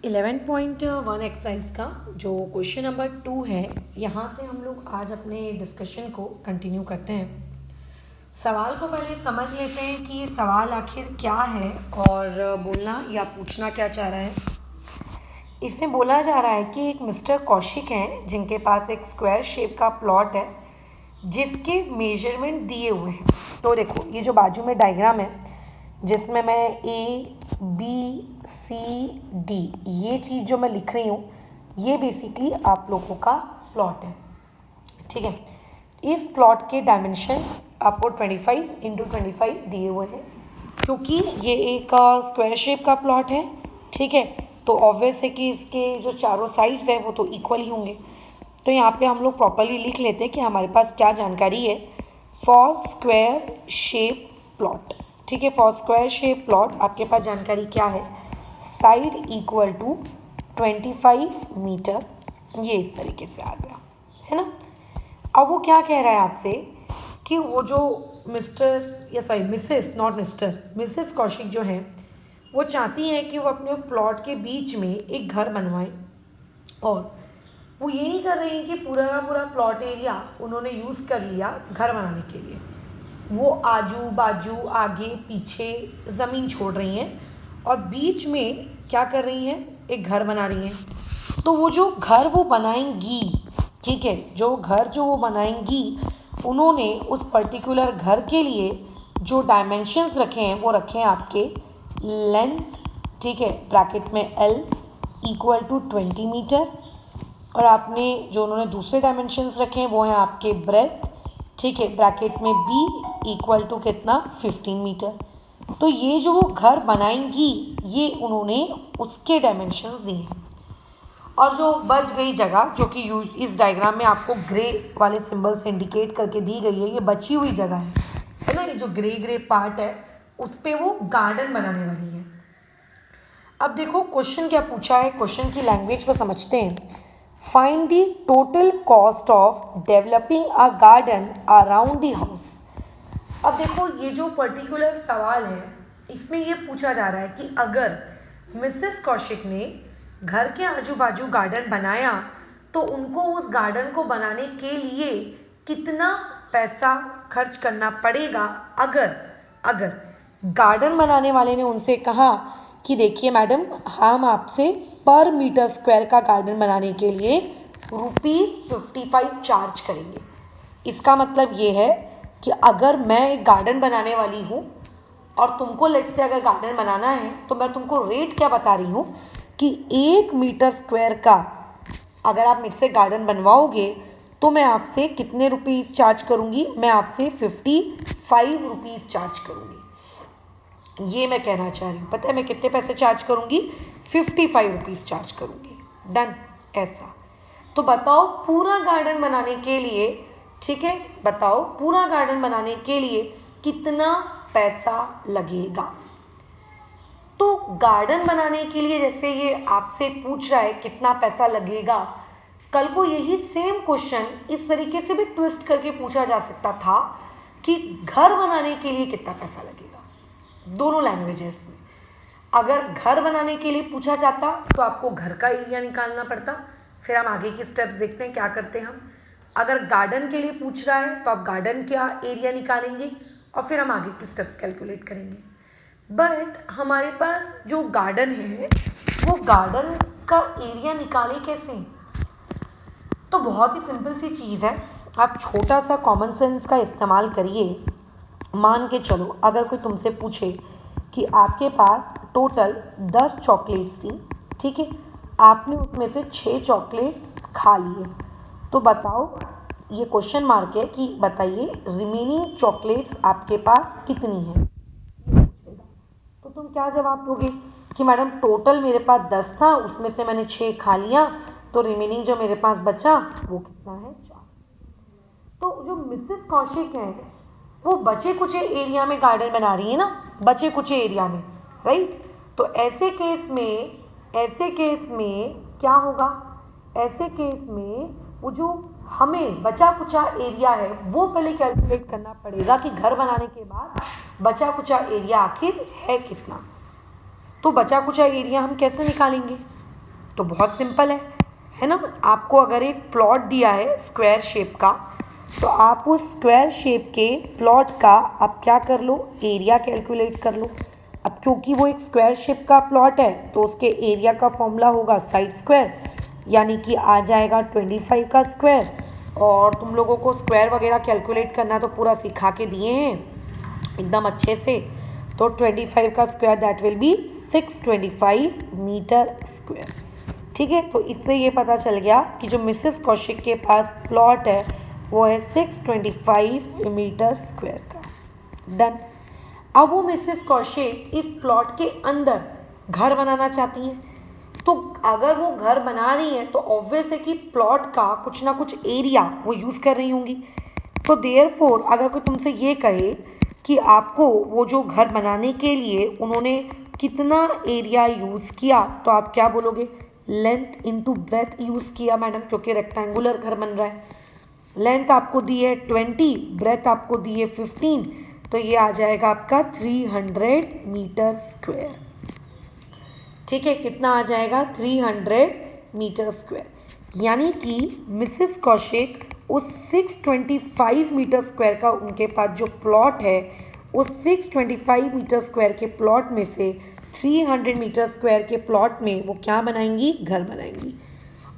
11.1 exercise का जो question number 2 है, यहाँ से हम लोग आज अपने डिस्कशन को कंटिन्यू करते हैं। सवाल को पहले समझ लेते हैं कि ये सवाल आखिर क्या है और बोलना या पूछना क्या चाह रहा है। इसमें बोला जा रहा है कि एक मिस्टर कौशिक हैं जिनके पास एक स्क्वायर शेप का प्लॉट है जिसके मेजरमेंट दिए हुए हैं। तो देखो, ये जो बाजू में डायग्राम है जिसमें मैं ABCD ये चीज़ जो मैं लिख रही हूँ, ये बेसिकली आप लोगों का प्लॉट है। ठीक है, इस प्लॉट के डायमेंशंस आपको 25x25 दिए हुए हैं। क्योंकि ये एक स्क्वायर शेप का प्लॉट है, ठीक है, तो ऑब्वियस है कि इसके जो चारों साइड्स हैं वो तो इक्वल ही होंगे। तो यहाँ पे हम लोग प्रॉपरली लिख लेते हैं कि हमारे पास क्या जानकारी है फॉर स्क्वायर शेप प्लॉट। ठीक है, फॉर स्क्वायर शेप प्लॉट आपके पास जानकारी क्या है, साइड इक्वल टू 25 मीटर, ये इस तरीके से आ गया है ना। अब वो क्या कह रहा है आपसे कि वो जो मिसेस कौशिक जो हैं वो चाहती हैं कि वो अपने प्लॉट के बीच में एक घर बनवाएं, और वो ये नहीं कर रही हैं कि पूरा का पूरा प्लॉट एरिया उन्होंने यूज़ कर लिया घर बनाने के लिए। वो आजू बाजू आगे पीछे ज़मीन छोड़ रही हैं और बीच में क्या कर रही हैं, एक घर बना रही हैं। तो वो जो घर वो बनाएंगी, ठीक है, जो घर जो वो बनाएंगी, उन्होंने उस पर्टिकुलर घर के लिए जो डायमेंशंस रखे हैं वो रखे हैं आपके लेंथ, ठीक है, ब्रैकेट में L इक्वल टू 20 मीटर, और आपने जो उन्होंने दूसरे डायमेंशंस रखे हैं वो हैं आपके ब्रेथ, ठीक है, ब्रैकेट में B इक्वल टू कितना 15 मीटर। तो ये जो वो घर बनाएंगी ये उन्होंने उसके डायमेंशंस दिए हैं। और जो बच गई जगह जो कि इस डायग्राम में आपको ग्रे वाले सिंबल से इंडिकेट करके दी गई है, ये बची हुई जगह है ना, ये जो ग्रे पार्ट है उस पर वो गार्डन बनाने वाली है। अब देखो क्वेश्चन क्या पूछा है, क्वेश्चन की लैंग्वेज को समझते हैं। Find the total cost of developing a garden around the house. अब देखो, ये जो पर्टिकुलर सवाल है इसमें ये पूछा जा रहा है कि अगर मिसेस कौशिक ने घर के आजू बाजू गार्डन बनाया तो उनको उस गार्डन को बनाने के लिए कितना पैसा खर्च करना पड़ेगा। अगर गार्डन बनाने वाले ने उनसे कहा कि देखिए मैडम, हम आपसे पर मीटर स्क्वायर का गार्डन बनाने के लिए ₹55 चार्ज करेंगे। इसका मतलब ये है कि अगर मैं एक गार्डन बनाने वाली हूँ और तुमको लेट से अगर गार्डन बनाना है तो मैं तुमको रेट क्या बता रही हूँ कि 1 मीटर स्क्वायर का अगर आप मुझसे गार्डन बनवाओगे तो मैं आपसे कितने रुपीज़ चार्ज करूँगी, मैं आपसे 55 रुपीज़ चार्ज करूँगी। ये मैं कहना चाह रही हूँ। पता है मैं कितने पैसे चार्ज करूँगी, 55 रुपीज़ चार्ज करूँगी। डन, ऐसा। तो बताओ पूरा गार्डन बनाने के लिए, ठीक है, बताओ पूरा गार्डन बनाने के लिए कितना पैसा लगेगा। तो गार्डन बनाने के लिए जैसे ये आपसे पूछ रहा है कितना पैसा लगेगा, कल को यही सेम क्वेश्चन इस तरीके से भी ट्विस्ट करके पूछा जा सकता था कि घर बनाने के लिए कितना पैसा लगेगा। दोनों लैंग्वेजेस में अगर घर बनाने के लिए पूछा जाता तो आपको घर का एरिया निकालना पड़ता, फिर हम आगे की स्टेप्स देखते हैं क्या करते हैं हम। अगर गार्डन के लिए पूछ रहा है तो आप गार्डन का एरिया निकालेंगे और फिर हम आगे की स्टेप्स कैलकुलेट करेंगे। बट हमारे पास जो गार्डन है वो गार्डन का एरिया निकाले कैसे, तो बहुत ही सिंपल सी चीज़ है। आप छोटा सा कॉमन सेंस का इस्तेमाल करिए। मान के चलो अगर कोई तुमसे पूछे कि आपके पास टोटल 10 चॉकलेट्स थी, ठीक है, आपने उसमें से 6 चॉकलेट खा लिए, तो बताओ, ये क्वेश्चन मार्क है कि बताइए रिमेनिंग चॉकलेट्स आपके पास कितनी हैं। तो तुम क्या जवाब दोगे कि मैडम टोटल मेरे पास 10 था, उसमें से मैंने 6 खा लिया, तो रिमेनिंग जो मेरे पास बचा वो कितना है, 4। तो जो मिसेस कौशिक है वो बचे कुछ एरिया में गार्डन बना रही है ना, बचे कुछ एरिया में, राइट। तो ऐसे केस में क्या होगा, ऐसे केस में वो जो हमें बचा कुचा एरिया है वो पहले कैलकुलेट करना पड़ेगा कि घर बनाने के बाद बचा कुचा एरिया आखिर है कितना। तो बचा कुचा एरिया हम कैसे निकालेंगे, तो बहुत सिंपल है ना। आपको अगर एक प्लॉट दिया है स्क्वायर शेप का, तो आप उस स्क्वायर शेप के प्लॉट का आप क्या कर लो, एरिया कैलकुलेट कर लो। अब क्योंकि वो एक स्क्वायर शेप का प्लॉट है तो उसके एरिया का फॉर्मूला होगा साइड स्क्वायर, यानी कि आ जाएगा 25 का स्क्वायर। और तुम लोगों को स्क्वायर वगैरह कैलकुलेट करना तो पूरा सिखा के दिए हैं एकदम अच्छे से। तो 25 का square that will be 625 metre square. ठीक है, तो इससे ये पता चल गया कि जो मिसेस कौशिक के पास प्लॉट है वो है 625 मीटर स्क्वायर का। डन। अब वो मिसेस कौशिक इस प्लॉट के अंदर घर बनाना चाहती हैं, तो अगर वो घर बना रही हैं तो ऑब्वियस है कि प्लॉट का कुछ ना कुछ एरिया वो यूज़ कर रही होंगी। तो देयरफॉर अगर कोई तुमसे ये कहे कि आपको वो जो घर बनाने के लिए उन्होंने कितना एरिया यूज़ किया, तो आप क्या बोलोगे, लेंथ इनटू ब्रेथ यूज़ किया मैडम, क्योंकि रेक्टेंगुलर घर बन रहा है। लेंथ आपको दी है 20, ब्रेथ आपको दी है 15, तो ये आ जाएगा आपका 300 मीटर स्क्वायर। ठीक है, कितना आ जाएगा, 300 मीटर स्क्वायर। यानी कि मिसेस कौशिक उस 625 मीटर स्क्वायर का उनके पास जो प्लॉट है, उस 625 मीटर स्क्वायर के प्लॉट में से 300 मीटर स्क्वायर के प्लॉट में वो क्या बनाएंगी, घर बनाएंगी।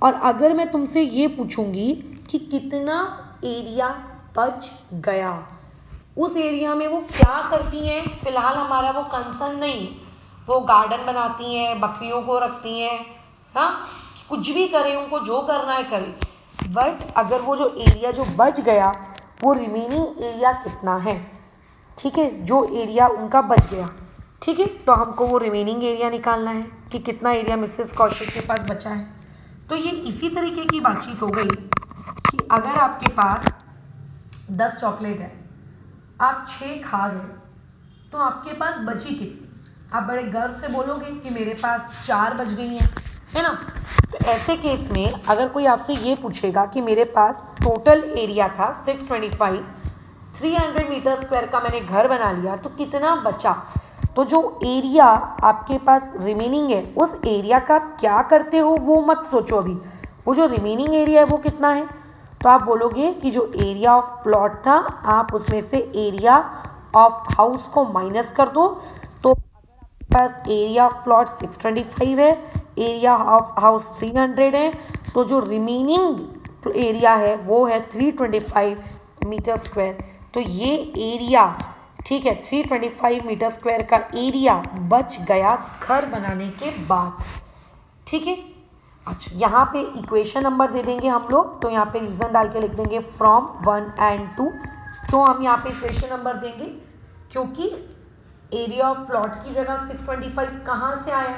और अगर मैं तुमसे ये पूछूंगी कि कितना एरिया बच गया, उस एरिया में वो क्या करती हैं, फिलहाल हमारा वो कंसर्न नहीं, वो गार्डन बनाती हैं, बकरियों को रखती हैं, हाँ कुछ भी करें, उनको जो करना है करें, बट अगर वो जो एरिया जो बच गया वो रिमेनिंग एरिया कितना है। ठीक है, जो एरिया उनका बच गया, ठीक है, तो हमको वो रिमेनिंग एरिया निकालना है कि कितना एरिया मिसेस कौशिक के पास बचा है। तो ये इसी तरीके की बातचीत हो गई कि अगर आपके पास 10 चॉकलेट है, आप 6 खा गए, तो आपके पास बची कितनी, आप बड़े गर्व से बोलोगे कि मेरे पास 4 बच गई हैं, है ना। तो ऐसे केस में अगर कोई आपसे ये पूछेगा कि मेरे पास टोटल एरिया था 625, 300 मीटर स्क्वायर का मैंने घर बना लिया, तो कितना बचा, तो जो एरिया आपके पास रिमेनिंग है उस एरिया का आप क्या करते हो वो मत सोचो अभी, वो जो रिमेनिंग एरिया है वो कितना है। तो आप बोलोगे कि जो एरिया ऑफ प्लॉट था आप उसमें से एरिया ऑफ हाउस को माइनस कर दो, तो अगर आपके पास एरिया ऑफ प्लॉट 625 है, एरिया ऑफ हाउस 300 है, तो जो रिमेनिंग एरिया है वो है 325 मीटर स्क्वायर। तो ये एरिया, ठीक है, 325 मीटर स्क्वायर का एरिया बच गया घर बनाने के बाद। ठीक है, अच्छा यहाँ पे इक्वेशन नंबर दे देंगे हम लोग, तो यहाँ पे रीज़न डाल के लिख देंगे फ्रॉम 1 and 2। क्यों हम यहाँ पे इक्वेशन नंबर देंगे, क्योंकि एरिया ऑफ प्लॉट की जगह 625 कहाँ से आया,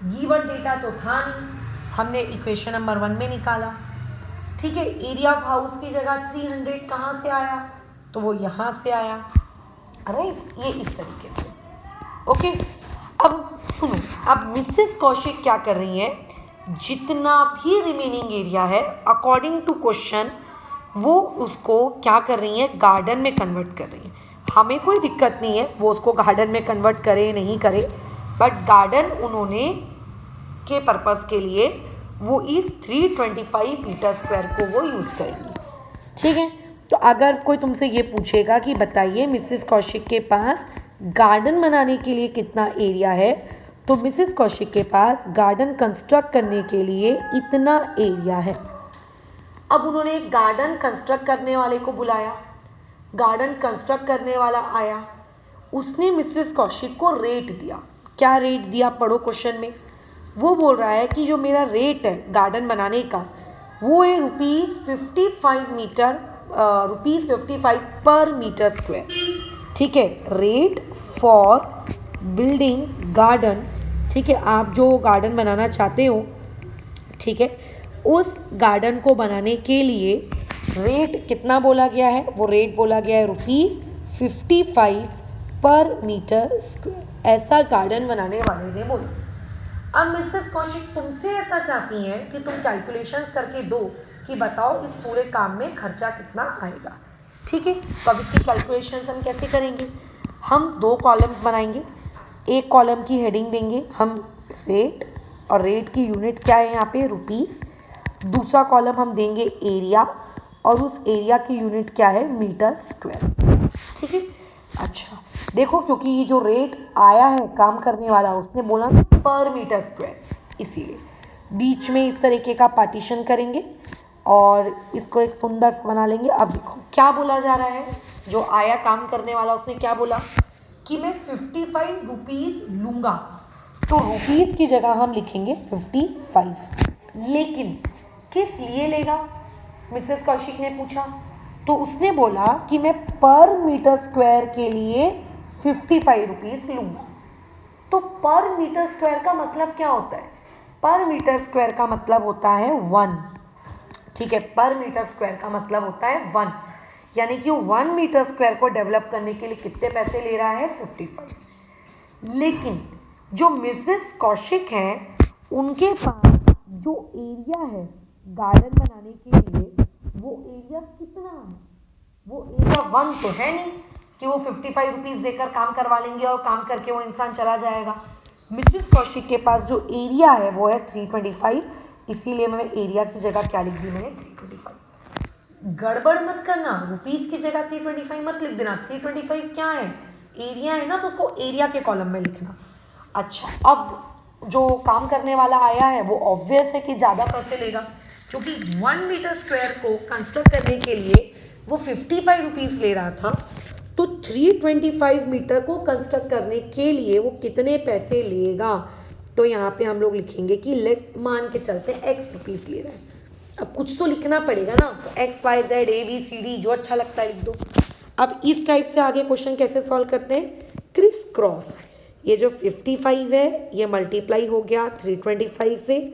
गिवन डेटा तो था नहीं, हमने इक्वेशन नंबर 1 में निकाला। ठीक है, एरिया ऑफ हाउस की जगह 300 कहाँ से आया, तो वो यहाँ से आया, राइट, ये इस तरीके से। ओके, अब सुनो, अब मिसेस कौशिक क्या कर रही हैं, जितना भी रिमेनिंग एरिया है अकॉर्डिंग टू क्वेश्चन वो उसको क्या कर रही हैं, गार्डन में कन्वर्ट कर रही हैं। हमें कोई दिक्कत नहीं है वो उसको गार्डन में कन्वर्ट करे नहीं करे, बट गार्डन उन्होंने के पर्पस के लिए वो इस 325 मीटर स्क्वायर को वो यूज़ करेंगी। ठीक है, तो अगर कोई तुमसे ये पूछेगा कि बताइए मिसेस कौशिक के पास गार्डन बनाने के लिए कितना एरिया है, तो मिसेस कौशिक के पास गार्डन कंस्ट्रक्ट करने के लिए इतना एरिया है। अब उन्होंने एक गार्डन कंस्ट्रक्ट करने वाले को बुलाया, गार्डन कंस्ट्रक्ट करने वाला आया, उसने मिसेस कौशिक को रेट दिया। क्या रेट दिया, पढ़ो क्वेश्चन में, वो बोल रहा है कि जो मेरा रेट है गार्डन बनाने का वो है ₹55 पर मीटर स्क्वायर। ठीक है, रेट फॉर बिल्डिंग गार्डन, ठीक है, आप जो गार्डन बनाना चाहते हो, ठीक है, उस गार्डन को बनाने के लिए रेट कितना बोला गया है, वो रेट बोला गया है ₹55 पर मीटर स्क्वायर। ऐसा गार्डन बनाने वाले ने बोला। अब मिसेस कौशिक तुमसे ऐसा चाहती हैं कि तुम कैलकुलेशंस करके दो कि बताओ इस पूरे काम में खर्चा कितना आएगा। ठीक है, तो अब इसकी कैलकुलेशंस हम कैसे करेंगे, हम 2 कॉलम्स बनाएंगे, एक कॉलम की हेडिंग देंगे हम रेट और रेट की यूनिट क्या है यहाँ पे, रुपीस। दूसरा कॉलम हम देंगे एरिया, और उस एरिया की यूनिट क्या है, मीटर स्क्वायर। ठीक है, अच्छा देखो, क्योंकि ये जो रेट आया है काम करने वाला उसने बोला पर मीटर स्क्वायर, इसीलिए बीच में इस तरीके का पार्टीशन करेंगे और इसको एक सुंदर सा बना लेंगे। अब देखो क्या बोला जा रहा है, जो आया काम करने वाला उसने क्या बोला कि मैं 55 रुपीज़ लूँगा, तो रुपीज़ की जगह हम लिखेंगे 55। लेकिन किस लिए लेगा, मिसेस कौशिक ने पूछा, तो उसने बोला कि मैं पर मीटर स्क्वायर के लिए 55 रुपीज़ लूँगा। तो पर मीटर स्क्वायर का मतलब क्या होता है, पर मीटर स्क्वायर का मतलब होता है 1। ठीक है, पर मीटर स्क्वायर का मतलब होता है 1, यानी कि 1 मीटर स्क्वायर को डेवलप करने के लिए कितने पैसे ले रहा है, 55। लेकिन जो मिसेस कौशिक हैं उनके पास जो एरिया है गार्डन बनाने के लिए, वो एरिया कितना है, वो एरिया 1 तो है नहीं कि वो 55 रुपीज़ देकर काम करवा लेंगे और काम करके वो इंसान चला जाएगा। मिसेस कौशिक के पास जो एरिया है वो है 325, इसीलिए मैं एरिया की जगह क्या लिख दी, मैंने 325। गड़बड़ मत करना, रुपीज़ की जगह 325 मत लिख देना, 325 क्या है, एरिया है ना, तो उसको एरिया के कॉलम में लिखना। अच्छा, अब जो काम करने वाला आया है वो ऑब्वियस है कि ज़्यादा पैसे लेगा, क्योंकि 1 मीटर स्क्वायर को कंस्ट्रक्ट करने के लिए वो 55 रुपीज़ ले रहा था, तो 325 मीटर को कंस्ट्रक्ट करने के लिए वो कितने पैसे लेगा। तो यहाँ पे हम लोग लिखेंगे कि लेट मान के चलते x रुपीज़ ले रहा है। अब कुछ तो लिखना पड़ेगा ना, तो x y z a b c d जो अच्छा लगता है लिख दो। अब इस टाइप से आगे क्वेश्चन कैसे सॉल्व करते हैं, क्रिस क्रॉस, ये जो 55 है ये मल्टीप्लाई हो गया 325 से,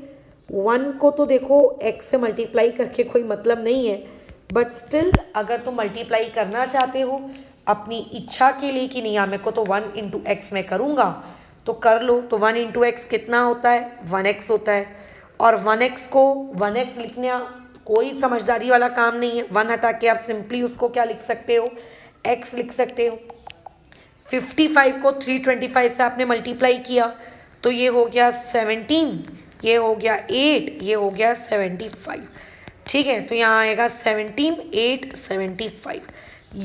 1 को तो देखो x से मल्टीप्लाई करके कोई मतलब नहीं है, बट स्टिल अगर तुम मल्टीप्लाई करना चाहते हो अपनी इच्छा के लिए कि नहीं मेरे को तो 1 इंटू एक्स में करूँगा, तो कर लो। तो 1 इंटू एक्स कितना होता है, 1x होता है, और 1x को 1x लिखना कोई समझदारी वाला काम नहीं है। 1 हटा के आप सिंपली उसको क्या लिख सकते हो, x लिख सकते हो। 55 को 325 से आपने मल्टीप्लाई किया तो ये हो गया 17, ये हो गया 8, ये हो गया 75। ठीक है, तो यहाँ आएगा 17, 8, 75,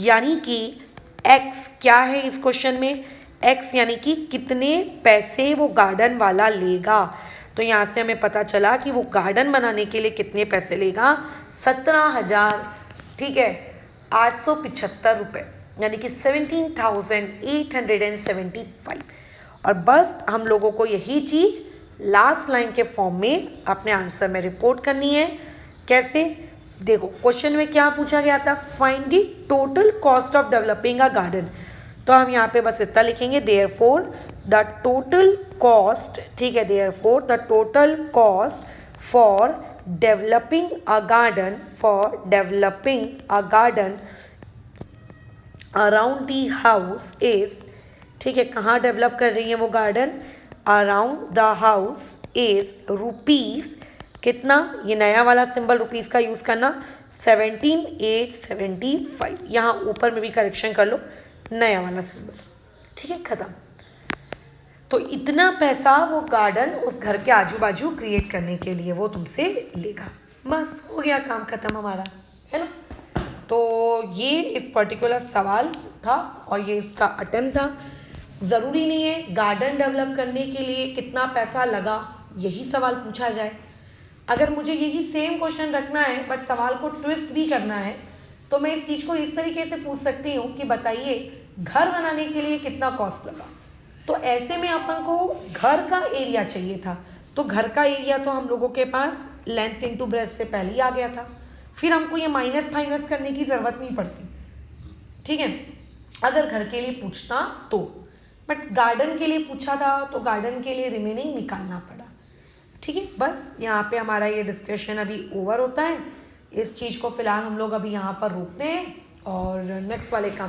यानी कि x क्या है इस क्वेश्चन में, x यानी कि कितने पैसे वो गार्डन वाला लेगा। तो यहाँ से हमें पता चला कि वो गार्डन बनाने के लिए कितने पैसे लेगा, 17,000, ठीक है, 875 रुपये, यानी कि 17,875। और बस हम लोगों को यही चीज़ लास्ट लाइन के फॉर्म में अपने आंसर में रिपोर्ट करनी है। कैसे, देखो क्वेश्चन में क्या पूछा गया था, find the total cost of developing a garden. तो हम यहाँ पे बस इतना लिखेंगे, देयरफॉर द टोटल कॉस्ट, ठीक है, therefore the total cost for developing a garden, for developing a garden around the house is, ठीक है, कहाँ डेवलप कर रही है वो garden, around the house is rupees कितना, ये नया वाला सिंबल रुपीज़ का यूज़ करना, 17,875। यहाँ ऊपर में भी करेक्शन कर लो, नया वाला सिंबल, ठीक है, ख़त्म। तो इतना पैसा वो गार्डन उस घर के आजू बाजू क्रिएट करने के लिए वो तुमसे लेगा, बस हो गया काम ख़त्म हमारा, है ना। तो ये इस पर्टिकुलर सवाल था और ये इसका अटेम्प्ट था। ज़रूरी नहीं है गार्डन डेवलप करने के लिए कितना पैसा लगा यही सवाल पूछा जाए। अगर मुझे यही सेम क्वेश्चन रखना है बट सवाल को ट्विस्ट भी करना है, तो मैं इस चीज़ को इस तरीके से पूछ सकती हूँ कि बताइए घर बनाने के लिए कितना कॉस्ट लगा। तो ऐसे में अपन को घर का एरिया चाहिए था, तो घर का एरिया तो हम लोगों के पास लेंथ इंटू ब्रेथ से पहले ही आ गया था, फिर हमको ये माइनस फाइनस करने की ज़रूरत नहीं पड़ती, ठीक है, अगर घर के लिए पूछता तो। बट गार्डन के लिए पूछा था तो गार्डन के लिए रिमेनिंग निकालना पड़ा, ठीक है। बस यहाँ पे हमारा ये डिस्कशन अभी ओवर होता है। इस चीज़ को फ़िलहाल हम लोग अभी यहाँ पर रोकते हैं और नेक्स्ट वाले काम